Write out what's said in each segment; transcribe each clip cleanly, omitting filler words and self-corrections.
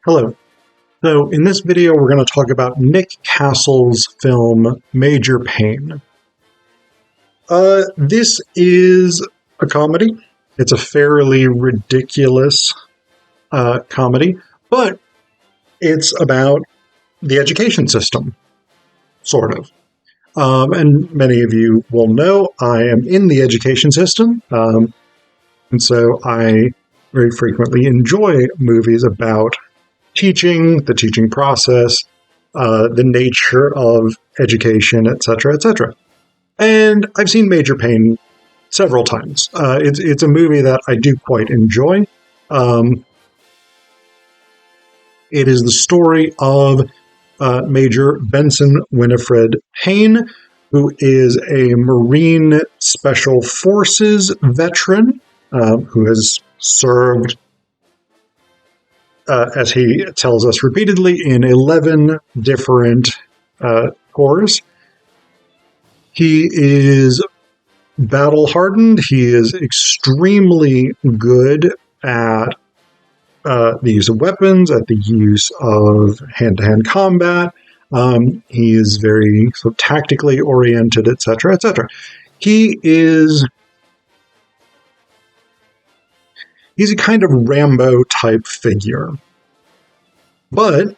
Hello. So in this video, we're going to talk about Nick Castle's film, Major Payne. This is a comedy. It's a fairly ridiculous comedy, but it's about the education system, sort of. And many of you will know I am in the education system, and so I very frequently enjoy movies about teaching, the teaching process, the nature of education, etc., etc. And I've seen Major Payne several times. It's a movie that I do quite enjoy. It is the story of Major Benson Winifred Payne, who is a Marine Special Forces veteran who has served, as he tells us repeatedly, in 11 different corps. He is battle-hardened. He is extremely good at the use of weapons, at the use of hand-to-hand combat. He is very sort of tactically oriented, etc., etc. He's a kind of Rambo-type figure. But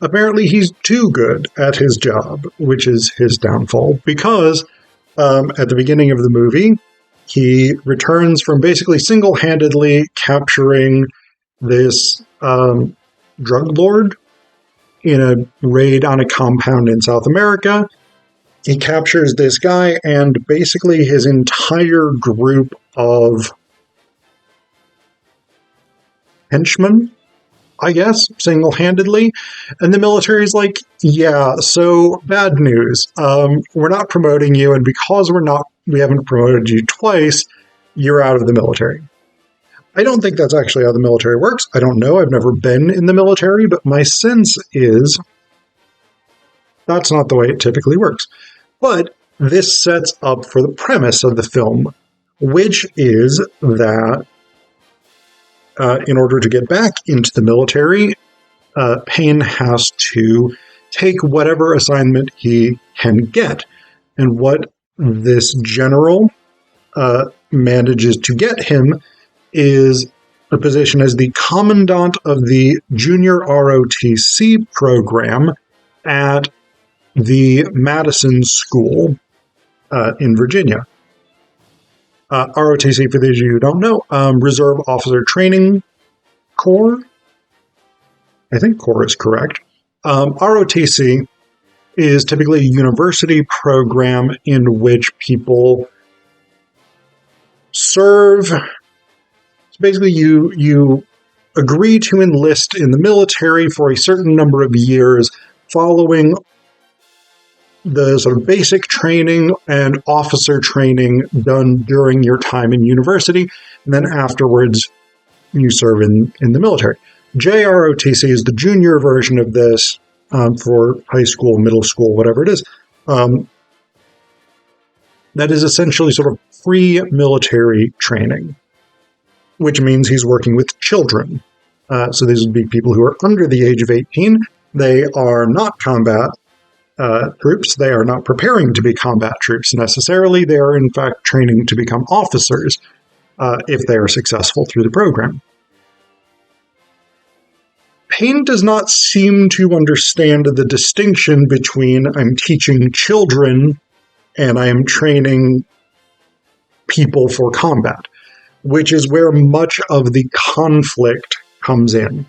apparently he's too good at his job, which is his downfall, because at the beginning of the movie, he returns from basically single-handedly capturing this drug lord in a raid on a compound in South America. He captures this guy and basically his entire group of henchmen, I guess, single-handedly. And the military's like, yeah, so bad news. We're not promoting you, and because we haven't promoted you twice, you're out of the military. I don't think that's actually how the military works. I don't know. I've never been in the military, but my sense is that's not the way it typically works. But this sets up for the premise of the film, which is that in order to get back into the military, Payne has to take whatever assignment he can get. And what this general manages to get him is a position as the commandant of the junior ROTC program at the Madison School in Virginia. ROTC, for those of you who don't know, Reserve Officer Training Corps. I think Corps is correct. ROTC is typically a university program in which people serve. So basically, you agree to enlist in the military for a certain number of years following the sort of basic training and officer training done during your time in university, and then afterwards you serve in the military. JROTC is the junior version of this for high school, middle school, whatever it is. That is essentially sort of free military training, which means he's working with children. So these would be people who are under the age of 18. They are not combat troops. They are not preparing to be combat troops necessarily. They are, in fact, training to become officers if they are successful through the program. Payne does not seem to understand the distinction between I'm teaching children and I am training people for combat, which is where much of the conflict comes in.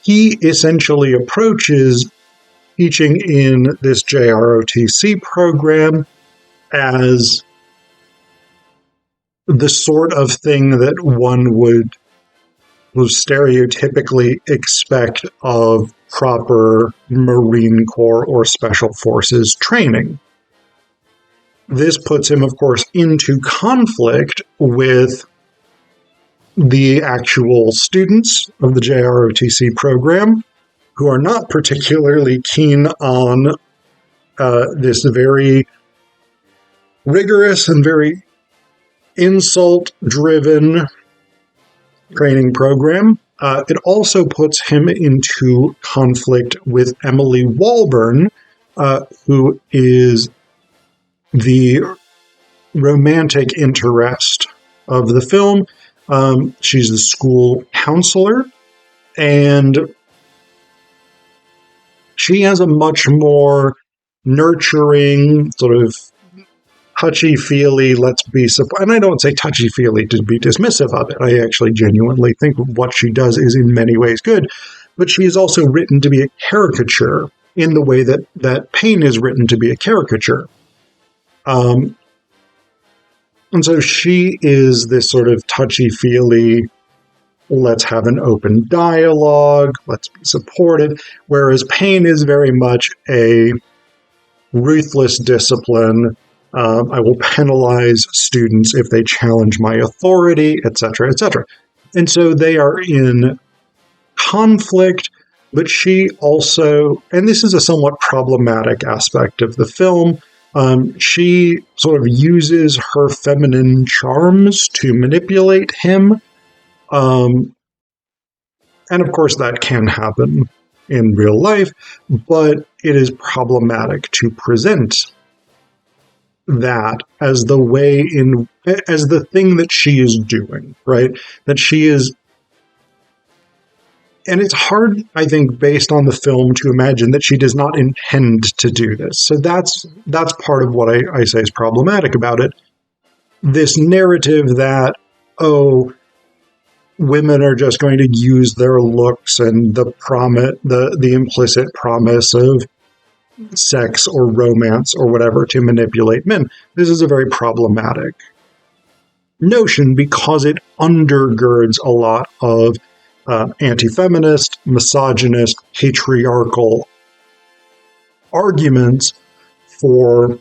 He essentially approaches teaching in this JROTC program as the sort of thing that one would stereotypically expect of proper Marine Corps or Special Forces training. This puts him, of course, into conflict with the actual students of the JROTC program, who are not particularly keen on this very rigorous and very insult-driven training program. It also puts him into conflict with Emily Walburn, who is the romantic interest of the film. She's the school counselor, and she has a much more nurturing, sort of touchy-feely, and I don't say touchy-feely to be dismissive of it. I actually genuinely think what she does is in many ways good, but she is also written to be a caricature in the way that Payne is written to be a caricature. And so she is this sort of touchy-feely, let's have an open dialogue, let's be supportive, whereas Payne is very much a ruthless discipline. I will penalize students if they challenge my authority, etc., etc. And so they are in conflict, but she also, and this is a somewhat problematic aspect of the film, she sort of uses her feminine charms to manipulate him. And of course, that can happen in real life, but it is problematic to present that as the thing that she is doing, right? That she is, and it's hard, I think, based on the film to imagine that she does not intend to do this. So that's part of what I say is problematic about it. This narrative that, women are just going to use their looks and the implicit promise of sex or romance or whatever to manipulate men. This is a very problematic notion because it undergirds a lot of anti-feminist, misogynist, patriarchal arguments for,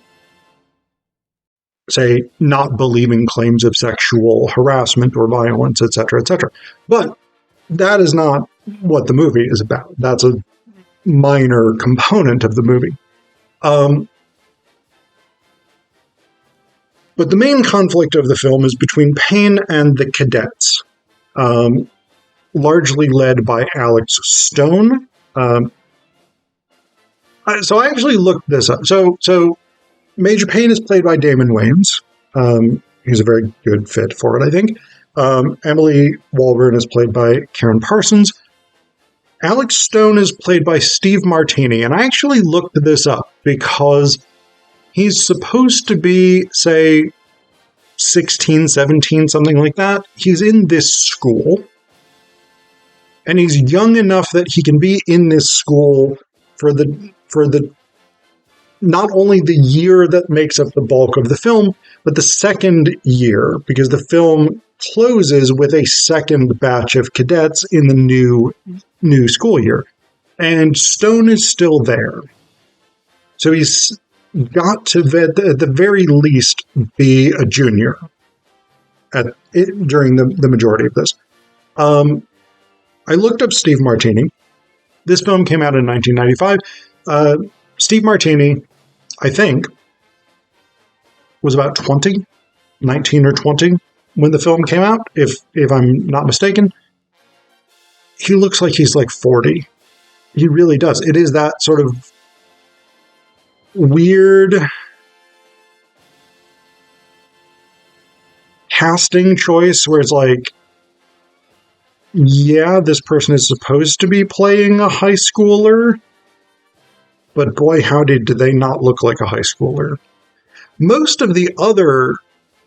say, not believing claims of sexual harassment or violence, etc., etc. But that is not what the movie is about. That's a minor component of the movie. But the main conflict of the film is between Payne and the cadets, largely led by Alex Stone. So I actually looked this up. So Major Payne is played by Damon Wayans. He's a very good fit for it, I think. Emily Walburn is played by Karen Parsons. Alex Stone is played by Steve Martini, and I actually looked this up because he's supposed to be, say, 16, 17, something like that. He's in this school, and he's young enough that he can be in this school for the not only the year that makes up the bulk of the film, but the second year, because the film closes with a second batch of cadets in the new school year. And Stone is still there. So he's got to, at the very least, be a junior during the majority of this. I looked up Steve Martini. This film came out in 1995. Steve Martini, I think, was about 19 or 20 when the film came out, if I'm not mistaken. He looks like he's like 40. He really does. It is that sort of weird casting choice where it's like, yeah, this person is supposed to be playing a high schooler, but boy, howdy, do they not look like a high schooler. Most of the other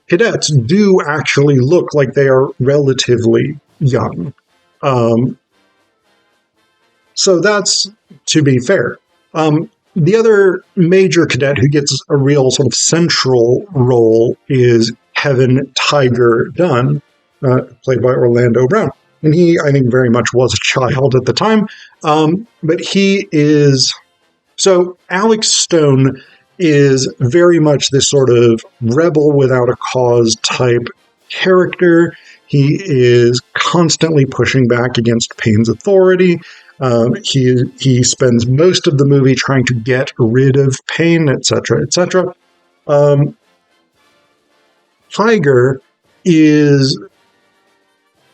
cadets do actually look like they are relatively young. So that's to be fair. The other major cadet who gets a real sort of central role is Kevin Tiger Dunn, played by Orlando Brown. And he, I think, very much was a child at the time. But he is... So Alex Stone is very much this sort of rebel without a cause type character. He is constantly pushing back against Payne's authority. He spends most of the movie trying to get rid of Payne, etc., etc. Tiger is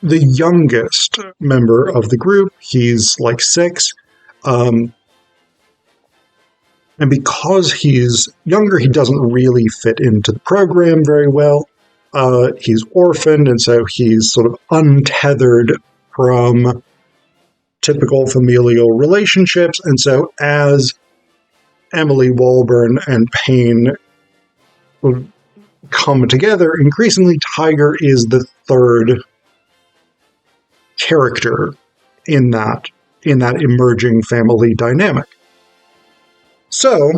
the youngest member of the group. He's like 6. And because he's younger, he doesn't really fit into the program very well. He's orphaned, and so he's sort of untethered from typical familial relationships. And so as Emily Walburn and Payne come together, increasingly Tiger is the third character in that emerging family dynamic. So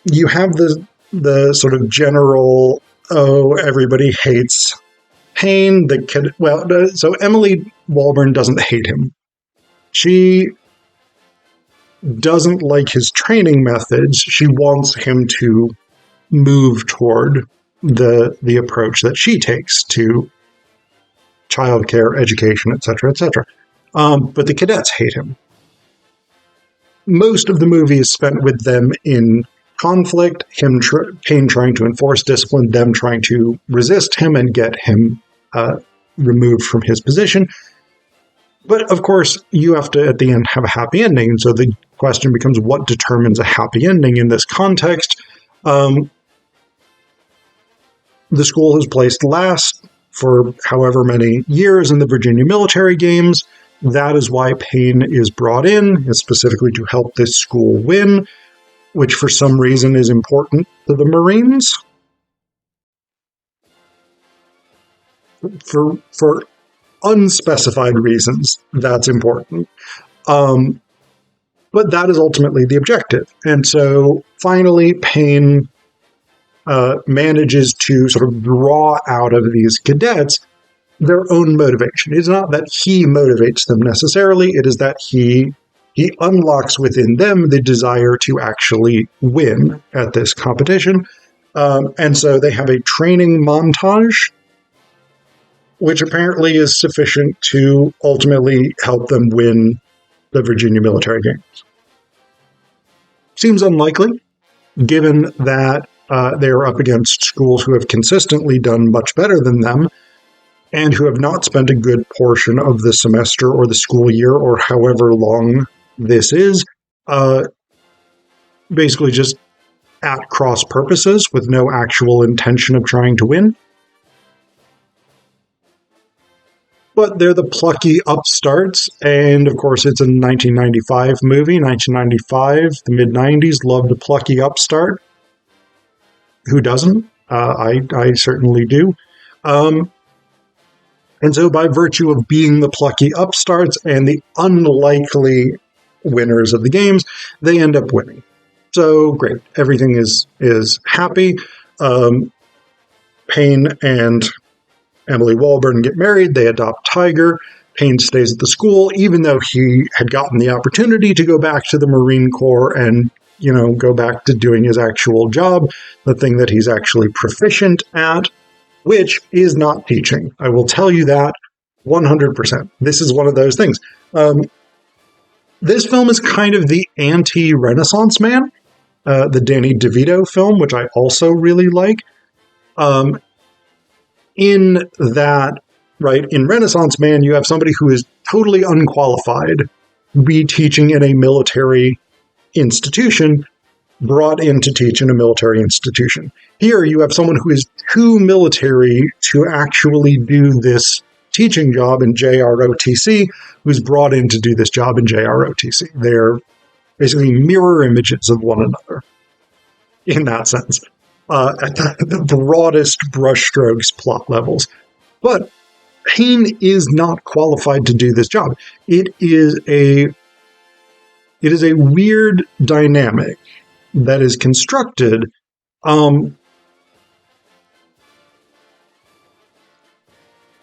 you have the sort of general, everybody hates Payne. So Emily Walburn doesn't hate him. She doesn't like his training methods. She wants him to move toward the approach that she takes to childcare, education, etc., etc. But the cadets hate him. Most of the movie is spent with them in conflict, Payne trying to enforce discipline, them trying to resist him and get him removed from his position. But of course, you have to, at the end, have a happy ending. So the question becomes, what determines a happy ending in this context? The school has placed last for however many years in the Virginia military games. That is why Payne is brought in, specifically to help this school win, which for some reason is important to the Marines. For unspecified reasons, that's important. But that is ultimately the objective. And so finally, Payne manages to sort of draw out of these cadets their own motivation. It's not that he motivates them necessarily. It is that he unlocks within them the desire to actually win at this competition. And so they have a training montage, which apparently is sufficient to ultimately help them win the Virginia military games. Seems unlikely, given that they are up against schools who have consistently done much better than them and who have not spent a good portion of the semester or the school year or however long this is, basically just at cross purposes with no actual intention of trying to win. But they're the plucky upstarts, and of course it's a 1995 movie. 1995, the mid-90s, loved a plucky upstart. Who doesn't? I certainly do. And so by virtue of being the plucky upstarts and the unlikely winners of the games, they end up winning. So great. Everything is happy. Payne and Emily Walburn get married. They adopt Tiger. Payne stays at the school, even though he had gotten the opportunity to go back to the Marine Corps and, go back to doing his actual job, the thing that he's actually proficient at, which is not teaching. I will tell you that 100%. This is one of those things. This film is kind of the anti-Renaissance Man, the Danny DeVito film, which I also really like. In that, right, in Renaissance Man, you have somebody who is totally unqualified to be teaching in a military institution, brought in to teach in a military institution. Here, you have someone who is too military to actually do this teaching job in JROTC, who's brought in to do this job in JROTC. They're basically mirror images of one another in that sense. At the broadest brushstrokes plot levels. But Payne is not qualified to do this job. It is a weird dynamic that is constructed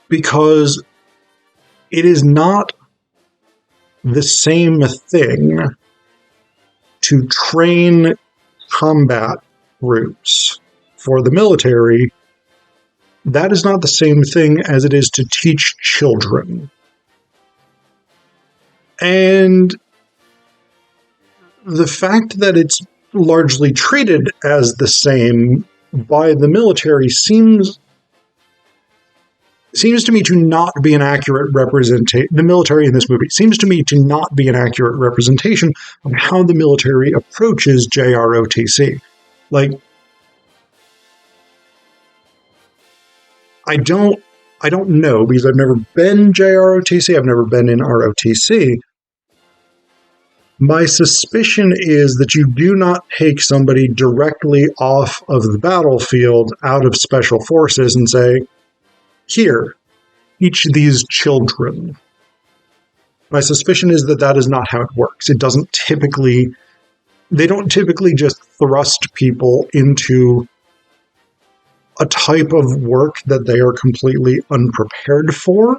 because it is not the same thing to train combat groups for the military. That is not the same thing as it is to teach children. And the fact that it's largely treated as the same by the military seems seems to me to not be an accurate representation. The military in this movie seems to me to not be an accurate representation of how the military approaches JROTC. Like, I don't know, because I've never been JROTC, I've never been in ROTC. My suspicion is that you do not take somebody directly off of the battlefield out of special forces and say, here, teach these children. My suspicion is that that is not how it works. They don't typically just thrust people into a type of work that they are completely unprepared for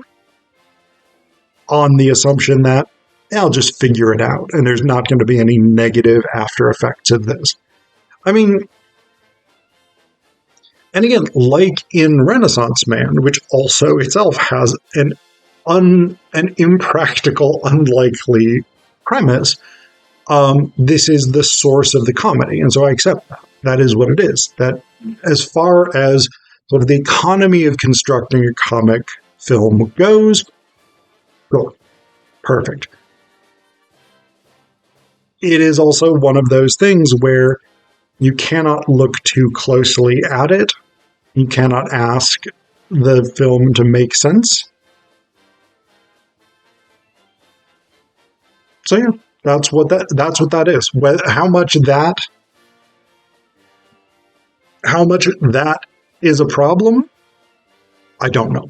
on the assumption that I'll just figure it out and there's not going to be any negative after effects of this. I mean, and again, like in Renaissance Man, which also itself has an impractical, unlikely premise, this is the source of the comedy. And so I accept that. That is what it is. That as far as sort of the economy of constructing a comic film goes, cool. Perfect. It is also one of those things where you cannot look too closely at it. You cannot ask the film to make sense. So yeah, that's what that is. How much that is a problem, I don't know.